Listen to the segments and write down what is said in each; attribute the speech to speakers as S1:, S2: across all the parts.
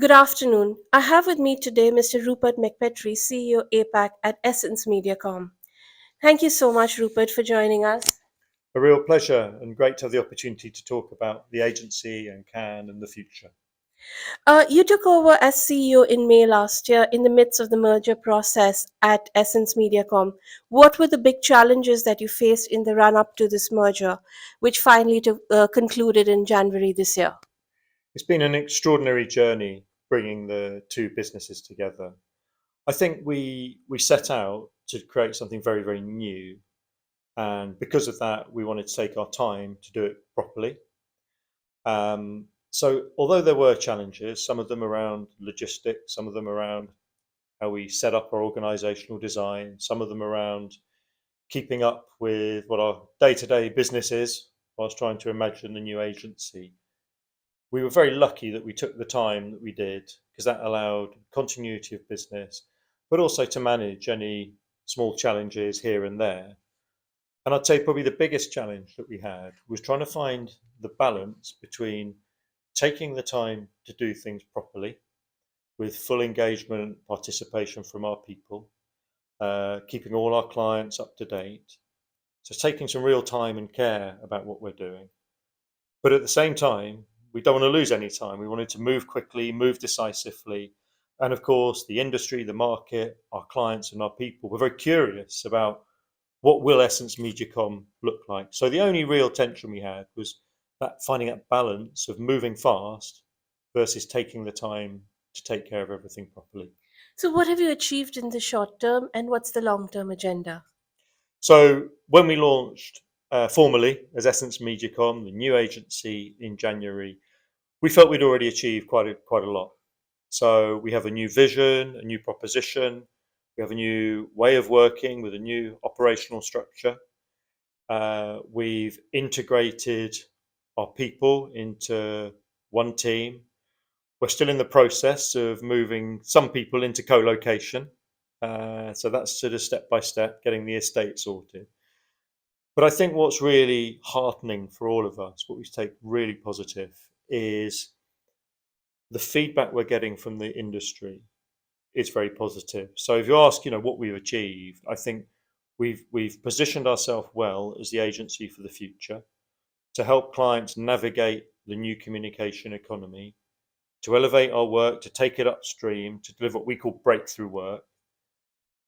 S1: Good afternoon. I have with me today Mr. Rupert McPetrie, CEO APAC at EssenceMediacom. Thank you so much, Rupert, for joining us.
S2: A real pleasure and great to have the opportunity to talk about the agency and Can and the future.
S1: You took over as CEO in May last year in the midst of the merger process at EssenceMediacom. What were the big challenges that you faced in the run up to this merger, which finally concluded in January this year?
S2: It's been an extraordinary journey bringing the two businesses together. I think we set out to create something very, very new. And because of that, we wanted to take our time to do it properly. So, although there were challenges, some of them around logistics, some of them around how we set up our organizational design, some of them around keeping up with what our day-to-day business is whilst trying to imagine the new agency. We were very lucky that we took the time that we did because that allowed continuity of business, but also to manage any small challenges here and there. And I'd say probably the biggest challenge that we had was trying to find the balance between taking the time to do things properly with full engagement, participation from our people, keeping all our clients up to date. So taking some real time and care about what we're doing. But at the same time, we don't want to lose any time. We wanted to move quickly, move decisively. And of course, the industry, the market, our clients, and our people were very curious about what will Essence MediaCom look like. So the only real tension we had was that finding that balance of moving fast versus taking the time to take care of everything properly.
S1: So, what have you achieved in the short term, and what's the long term agenda?
S2: So when we launched formally as Essence MediaCom, the new agency in January, we felt we'd already achieved quite a lot. So we have a new vision, a new proposition. We have a new way of working with a new operational structure. We've integrated our people into one team. We're still in the process of moving some people into co-location. So that's sort of step by step, getting the estate sorted. But I think what's really heartening for all of us, what we take really positive, is the feedback we're getting from the industry is very positive. So if you ask, what we've achieved, I think we've positioned ourselves well as the agency for the future to help clients navigate the new communication economy, to elevate our work, to take it upstream, to deliver what we call breakthrough work.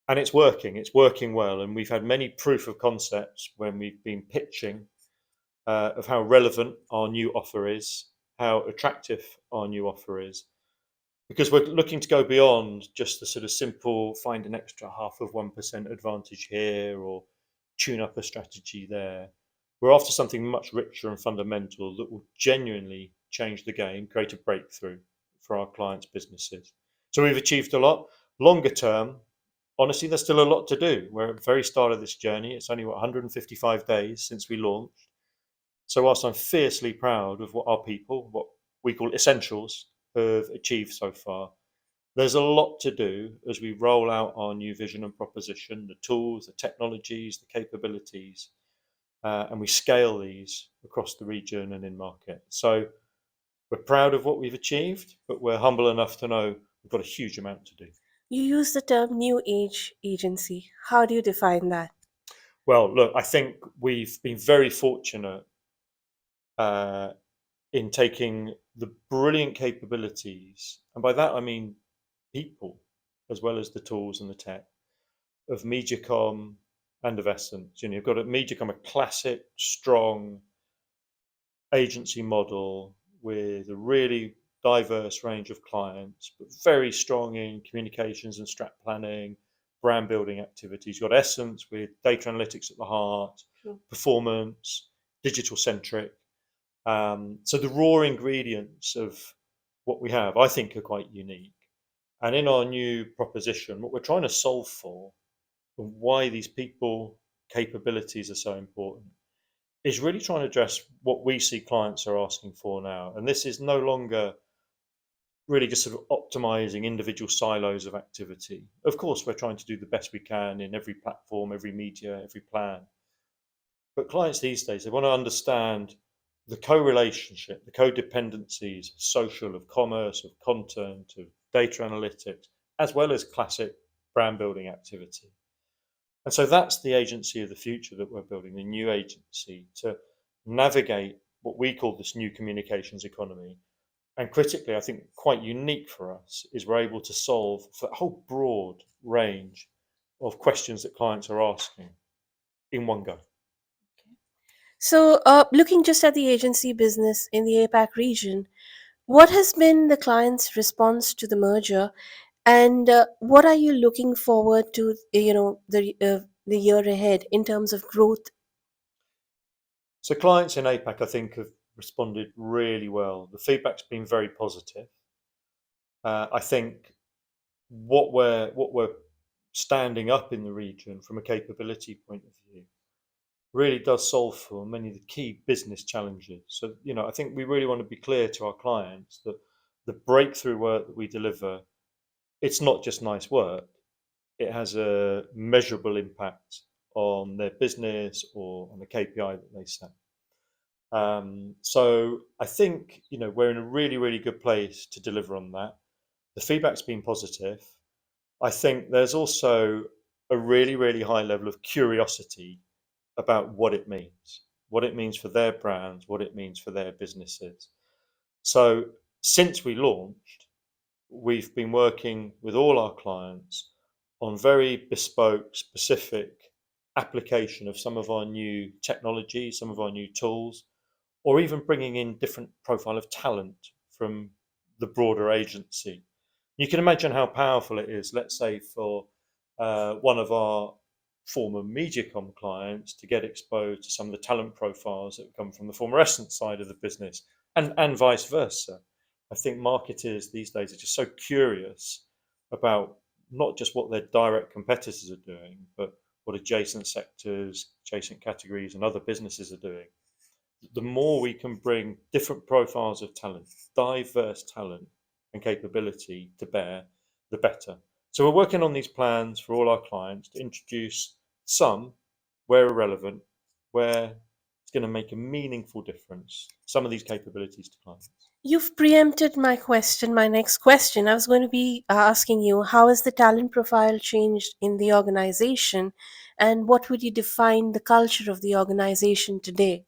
S2: And it's working well. And we've had many proof of concepts when we've been pitching of how relevant our new offer is, how attractive our new offer is, because we're looking to go beyond just the sort of simple find an extra 0.5% advantage here or tune up a strategy there. We're after something much richer and fundamental that will genuinely change the game, create a breakthrough for our clients' businesses. So we've achieved a lot. Longer term, honestly, there's still a lot to do. We're at the very start of this journey. It's only 155 days since we launched. So whilst I'm fiercely proud of what our people, what we call essentials, have achieved so far, there's a lot to do as we roll out our new vision and proposition, the tools, the technologies, the capabilities, and we scale these across the region and in market. So we're proud of what we've achieved, but we're humble enough to know we've got a huge amount to do.
S1: You use the term new age agency. How do you define that?
S2: Well, look, I think we've been very fortunate uh, in taking the brilliant capabilities, and by that I mean people, as well as the tools and the tech, of MediaCom and of Essence. You've got at MediaCom a classic, strong agency model with a really diverse range of clients, but very strong in communications and strat planning, brand building activities. You've got Essence with data analytics at the heart,
S1: Sure.
S2: performance, digital centric. So the raw ingredients of what we have, I think, are quite unique. And in our new proposition, what we're trying to solve for, and why these people capabilities are so important, is really trying to address what we see clients are asking for now. And this is no longer really just sort of optimizing individual silos of activity. Of course, we're trying to do the best we can in every platform, every media, every plan. But clients these days, they want to understand the co-relationship, the codependencies of social, of commerce, of content, of data analytics, as well as classic brand building activity. And so that's the agency of the future that we're building, the new agency to navigate what we call this new communications economy. And critically, I think quite unique for us is we're able to solve for a whole broad range of questions that clients are asking in one go.
S1: So, looking just at the agency business in the APAC region, what has been the client's response to the merger, and what are you looking forward to? The year ahead in terms of growth.
S2: So clients in APAC, I think, have responded really well. The feedback's been very positive. I think what we're standing up in the region from a capability point of view really does solve for many of the key business challenges. So, I think we really want to be clear to our clients that the breakthrough work that we deliver, it's not just nice work. It has a measurable impact on their business or on the KPI that they set. So I think we're in a really, really good place to deliver on that. The feedback's been positive. I think there's also a really, really high level of curiosity about what it means for their brands, what it means for their businesses. So since we launched, we've been working with all our clients on very bespoke, specific application of some of our new technology, some of our new tools, or even bringing in different profile of talent from the broader agency. You can imagine how powerful it is, let's say, for one of our former MediaCom clients to get exposed to some of the talent profiles that come from the former Essence side of the business, and vice versa. I think marketers these days are just so curious about not just what their direct competitors are doing, but what adjacent sectors, adjacent categories, and other businesses are doing. The more we can bring different profiles of talent, diverse talent and capability to bear, the better. So we're working on these plans for all our clients to introduce some where relevant, where it's going to make a meaningful difference, some of these capabilities to clients.
S1: You've preempted my question, my next question. I was going to be asking you, how has the talent profile changed in the organization, and what would you define the culture of the organization today?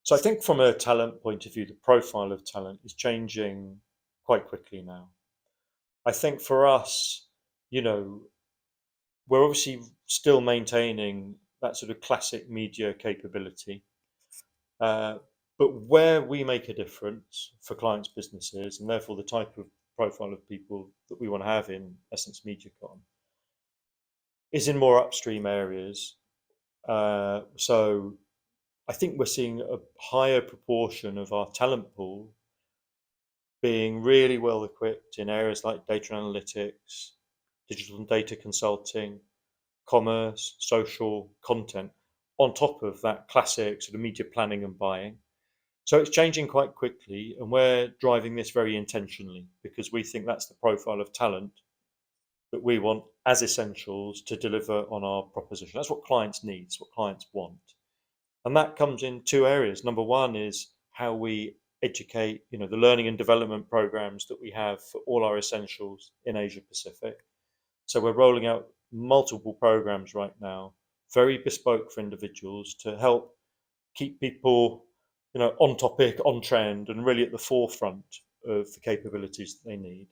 S2: So I think from a talent point of view, the profile of talent is changing quite quickly now. I think for us, you know, we're obviously still maintaining that sort of classic media capability. Uh, but where we make a difference for clients' businesses, and therefore the type of profile of people that we want to have in EssenceMediacom, is in more upstream areas. So I think we're seeing a higher proportion of our talent pool being really well equipped in areas like data analytics, digital and data consulting, commerce, social, content, on top of that classic sort of media planning and buying. So it's changing quite quickly, and we're driving this very intentionally because we think that's the profile of talent that we want as essentials to deliver on our proposition. That's what clients need, it's what clients want. And that comes in two areas. Number one is how we educate, the learning and development programs that we have for all our essentials in Asia Pacific. So we're rolling out multiple programs right now, very bespoke for individuals to help keep people, on topic, on trend, and really at the forefront of the capabilities that they need.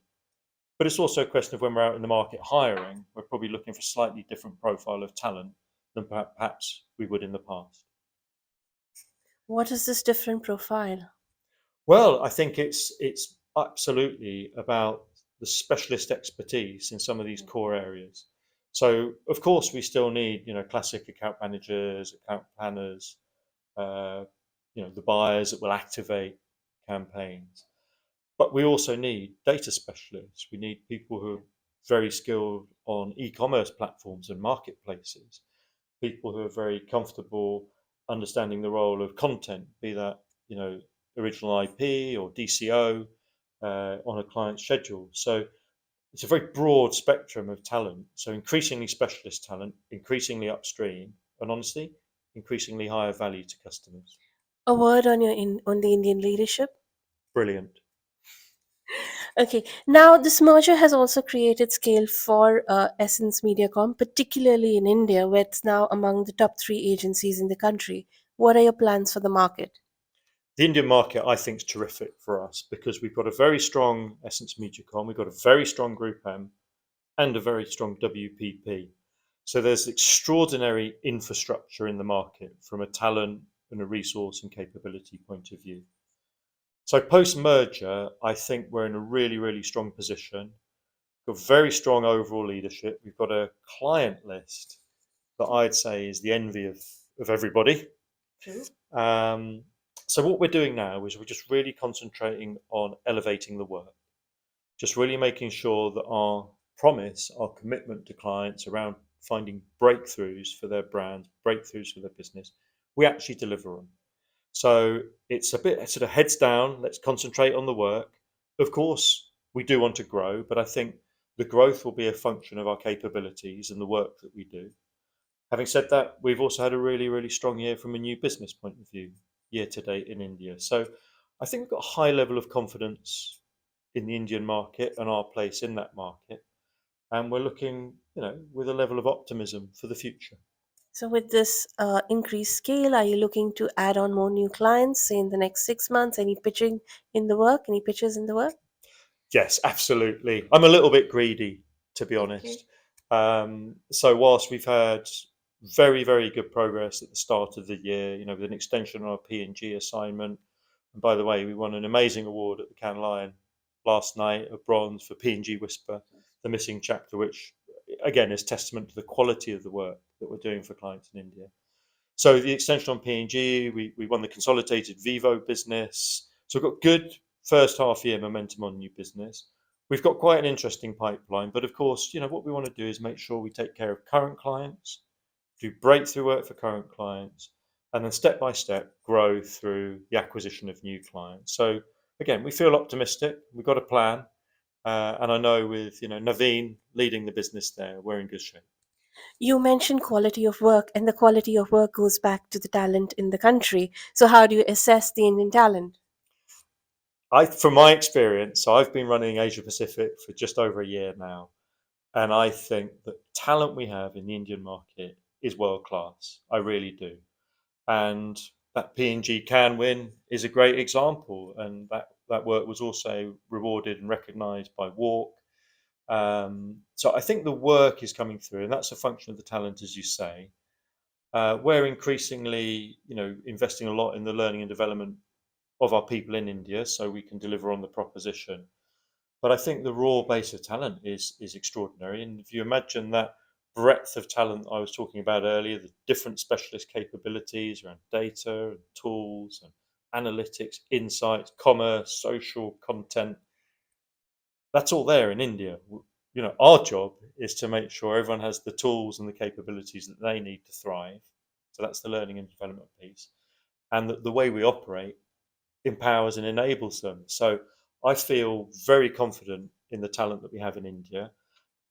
S2: But it's also a question of when we're out in the market hiring, we're probably looking for a slightly different profile of talent than perhaps we would in the past.
S1: What is this different profile?
S2: Well, I think it's absolutely about the specialist expertise in some of these core areas. So, of course, we still need classic account managers, account planners, uh, the buyers that will activate campaigns. But we also need data specialists. We need people who are very skilled on e-commerce platforms and marketplaces. People who are very comfortable understanding the role of content, be that original IP or DCO on a client schedule. So it's a very broad spectrum of talent. So increasingly specialist talent, increasingly upstream, and honestly, increasingly higher value to customers.
S1: A word on on the Indian leadership.
S2: Brilliant.
S1: Okay, now this merger has also created scale for Essence Mediacom, particularly in India, where it's now among the top three agencies in the country. What are your plans for the market?
S2: The Indian market, I think, is terrific for us because we've got a very strong Essence MediaCom, we've got a very strong Group M, and a very strong WPP. So there's extraordinary infrastructure in the market from a talent and a resource and capability point of view. So post merger, I think we're in a really, really strong position. We've got very strong overall leadership. We've got a client list that I'd say is the envy of everybody.
S1: True.
S2: Um, so what we're doing now is we're just really concentrating on elevating the work, just really making sure that our promise, our commitment to clients around finding breakthroughs for their brand, breakthroughs for their business, we actually deliver on. So it's a bit sort of heads down, let's concentrate on the work. Of course, we do want to grow, but I think the growth will be a function of our capabilities and the work that we do. Having said that, we've also had a really, really strong year from a new business point of view, year to date in India. So I think we've got a high level of confidence in the Indian market and our place in that market. And we're looking, with a level of optimism for the future.
S1: So, with this increased scale, are you looking to add on more new clients, say in the next 6 months? Any pitching in the work? Any pitches in the work?
S2: Yes, absolutely. I'm a little bit greedy, to be
S1: Okay.
S2: honest. So whilst we've had very, very good progress at the start of the year, with an extension on our P&G assignment, and by the way, we won an amazing award at the Cannes Lion last night, a bronze for P&G Whisper, the missing chapter, which again is testament to the quality of the work that we're doing for clients in India. So the extension on P&G, we won the consolidated Vivo business. So we've got good first half year momentum on new business. We've got quite an interesting pipeline, but of course, what we want to do is make sure we take care of current clients, do breakthrough work for current clients, and then step by step grow through the acquisition of new clients. So again, we feel optimistic. We've got a plan, and I know with Naveen leading the business there, we're in good shape.
S1: You mentioned quality of work, and the quality of work goes back to the talent in the country. So, how do you assess the Indian talent?
S2: From my experience, so I've been running Asia Pacific for just over a year now, and I think that talent we have in the Indian market is world class. I really do, and that P&G can win is a great example, and that work was also rewarded and recognised by Walk. So I think the work is coming through, and that's a function of the talent, as you say. We're increasingly, investing a lot in the learning and development of our people in India, so we can deliver on the proposition. But I think the raw base of talent is extraordinary. And if you imagine that breadth of talent I was talking about earlier, the different specialist capabilities around data and tools and analytics, insights, commerce, social content, that's all there in India. Our job is to make sure everyone has the tools and the capabilities that they need to thrive. So that's the learning and development piece. And the way we operate empowers and enables them. So I feel very confident in the talent that we have in India.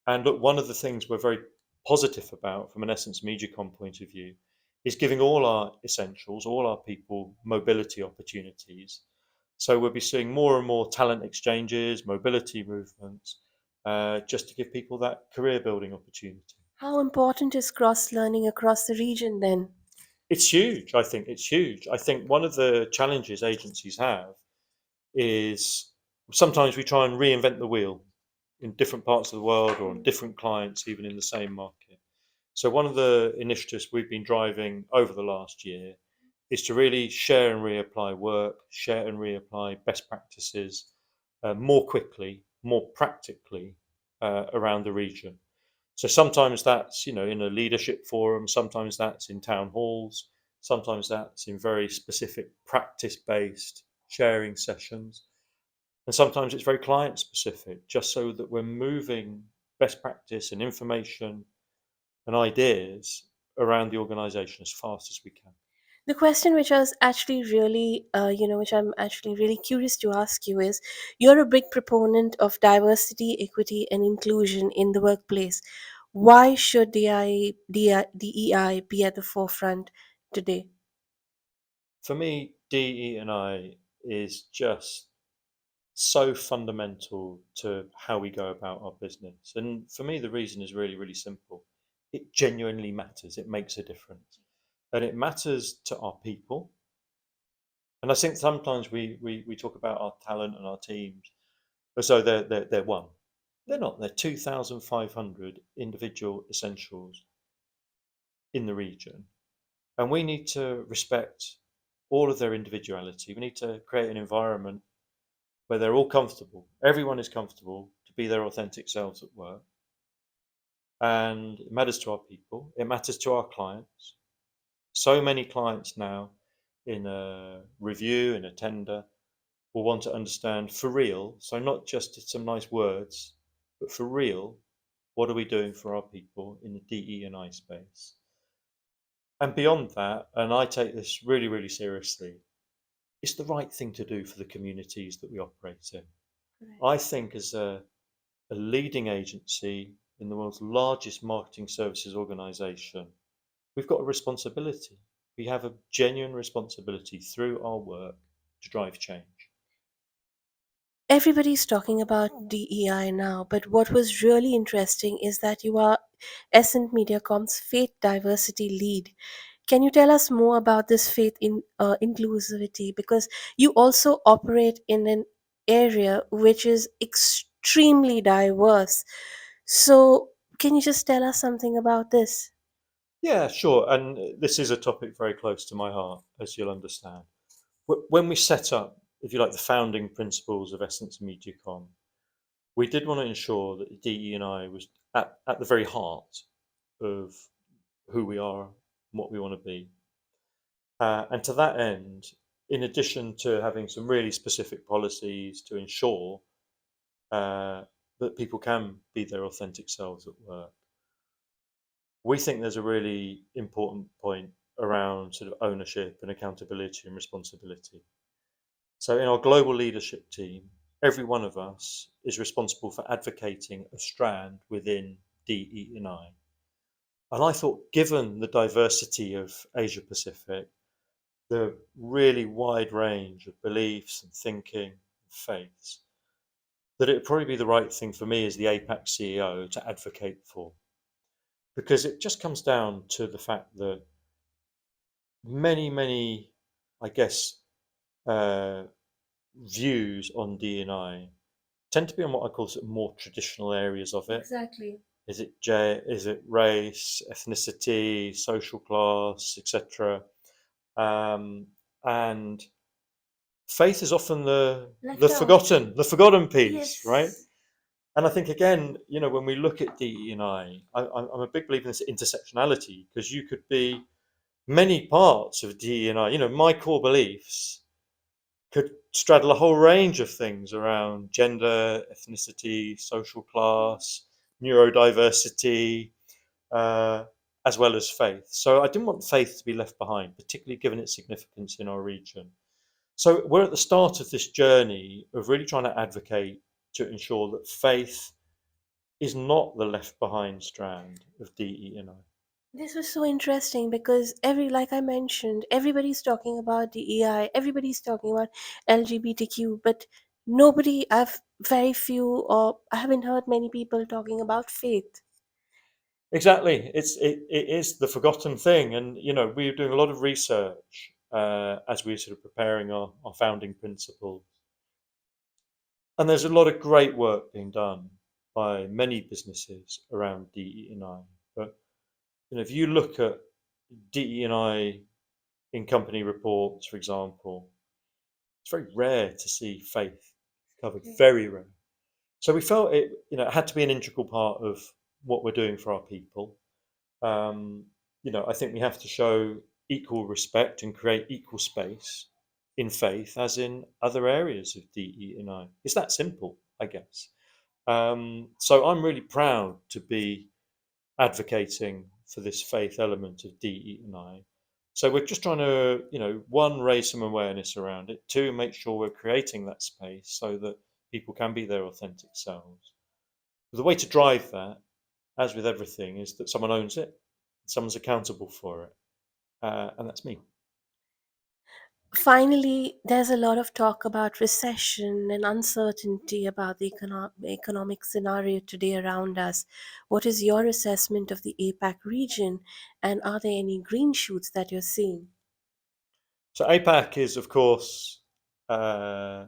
S2: And look, one of the things we're very positive about from an Essence MediaCom point of view is giving all our essentials, all our people mobility opportunities. So we'll be seeing more and more talent exchanges, mobility movements, just to give people that career building opportunity.
S1: How important is cross learning across the region then?
S2: It's huge. I think it's huge. I think one of the challenges agencies have is sometimes we try and reinvent the wheel in different parts of the world or on different clients, even in the same market. So, one of the initiatives we've been driving over the last year is to really share and reapply work, share and reapply best practices more quickly, more practically around the region. So sometimes that's in a leadership forum, sometimes that's in town halls, sometimes that's in very specific practice-based sharing sessions, and sometimes it's very client specific, just so that we're moving best practice and information and ideas around the organization as fast as we can.
S1: The question which I was actually really, which I'm actually really curious to ask you is, you're a big proponent of diversity, equity, and inclusion in the workplace. Why should DEI be at the forefront today?
S2: For me, DE&I is just so fundamental to how we go about our business. And for me, the reason is really, really simple. It genuinely matters. It makes a difference. And it matters to our people. And I think sometimes we talk about our talent and our teams as though they're one. They're not. They're 2,500 individual essentials in the region. And we need to respect all of their individuality. We need to create an environment where they're all comfortable. Everyone is comfortable to be their authentic selves at work. And it matters to our people. It matters to our clients. So many clients now in a review, in a tender, will want to understand for real. So not just some nice words, but for real, what are we doing for our people in the DE&I space? And beyond that, and I take this really, really seriously, it's the right thing to do for the communities that we operate in.
S1: Right.
S2: I think as a leading agency in the world's largest marketing services organization, we've got a responsibility. We have a genuine responsibility through our work to drive change.
S1: Everybody's talking about DEI now, but what was really interesting is that you are Essent Mediacom's faith diversity lead. Can you tell us more about this faith in inclusivity? Because you also operate in an area which is extremely diverse. So, can you just tell us something about this?
S2: Yeah, sure. And this is a topic very close to my heart, as you'll understand. When we set up, if you like, the founding principles of Essence MediaCom, we did want to ensure that DE&I was at the very heart of who we are and what we want to be. And to that end, in addition to having some really specific policies to ensure that people can be their authentic selves at work, we think there's a really important point around sort of ownership and accountability and responsibility. So in our global leadership team, every one of us is responsible for advocating a strand within DE&I. And I thought, given the diversity of Asia Pacific, the really wide range of beliefs and thinking and faiths, that it would probably be the right thing for me as the APAC CEO to advocate for. Because it just comes down to the fact that many, I guess, uh, views on D&I tend to be on what I call sort of more traditional areas of it.
S1: Exactly.
S2: Is it race, ethnicity, social class, etc. And faith is often the forgotten piece, right?
S1: Yes.
S2: And I think again, when we look at DE&I, I'm a big believer in this intersectionality because you could be many parts of DE&I. My core beliefs could straddle a whole range of things around gender, ethnicity, social class, neurodiversity, uh, as well as faith. So I didn't want faith to be left behind, particularly given its significance in our region. So we're at the start of this journey of really trying to advocate to ensure that faith is not the left behind strand of DE&I.
S1: This was so interesting because like I mentioned, everybody's talking about DEI, everybody's talking about LGBTQ, but very few, or I haven't heard many people talking about faith.
S2: Exactly, it is the forgotten thing, and we're doing a lot of research as we're sort of preparing our founding principles, and there's a lot of great work being done by many businesses around DE&I. But if you look at DE&I in company reports, for example, it's very rare to see faith covered. Very rare. So we felt it had to be an integral part of what we're doing for our people. Um, I think we have to show equal respect and create equal space in faith as in other areas of DE&I. It's that simple, I guess. So I'm really proud to be advocating for this faith element of DE&I. So we're just trying to, one, raise some awareness around it. Two, make sure we're creating that space so that people can be their authentic selves. But the way to drive that, as with everything, is that someone owns it, someone's accountable for it, and that's me.
S1: Finally, there's a lot of talk about recession and uncertainty about the economic scenario today around us. What is your assessment of the APAC region, and are there any green shoots that you're seeing?
S2: So APAC is, of course, uh,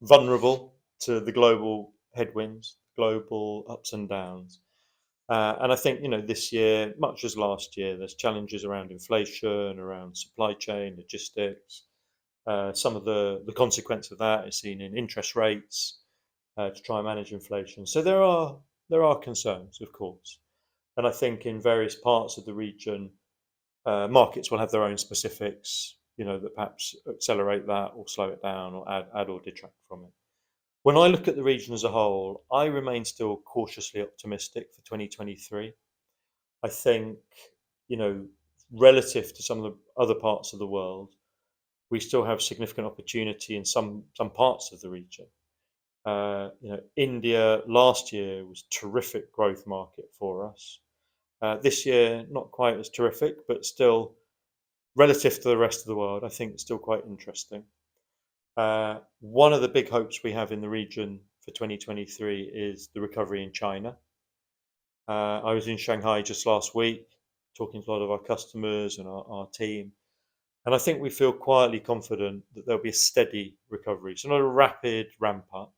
S2: vulnerable to the global headwinds, global ups and downs. And I think, this year, much as last year, there's challenges around inflation, around supply chain, logistics. Some of the consequence of that is seen in interest rates to try and manage inflation. So there are concerns, of course, and I think in various parts of the region, markets will have their own specifics. That perhaps accelerate that or slow it down or add or detract from it. When I look at the region as a whole, I remain still cautiously optimistic for 2023. I think, you know, relative to some of the other parts of the world, we still have significant opportunity in some parts of the region. India last year was terrific growth market for us. This year, not quite as terrific, but still relative to the rest of the world, I think it's still quite interesting. One of the big hopes we have in the region for 2023 is the recovery in China. I was in Shanghai just last week, talking to a lot of our customers and our team, and I think we feel quietly confident that there'll be a steady recovery. So, not a rapid ramp up,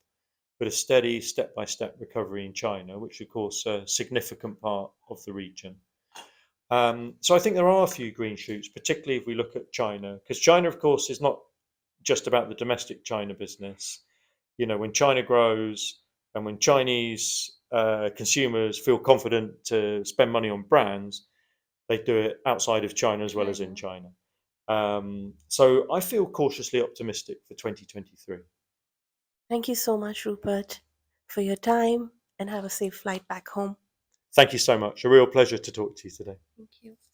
S2: but a steady step by step recovery in China, which, of course, a significant part of the region. So, I think there are a few green shoots, particularly if we look at China, because China, of course, is not just about the domestic China business. When China grows and when Chinese consumers feel confident to spend money on brands, they do it outside of China as well as in China. So I feel cautiously optimistic for 2023.
S1: Thank you so much, Rupert, for your time, and have a safe flight back home.
S2: Thank you so much. A real pleasure to talk to you today.
S1: Thank you.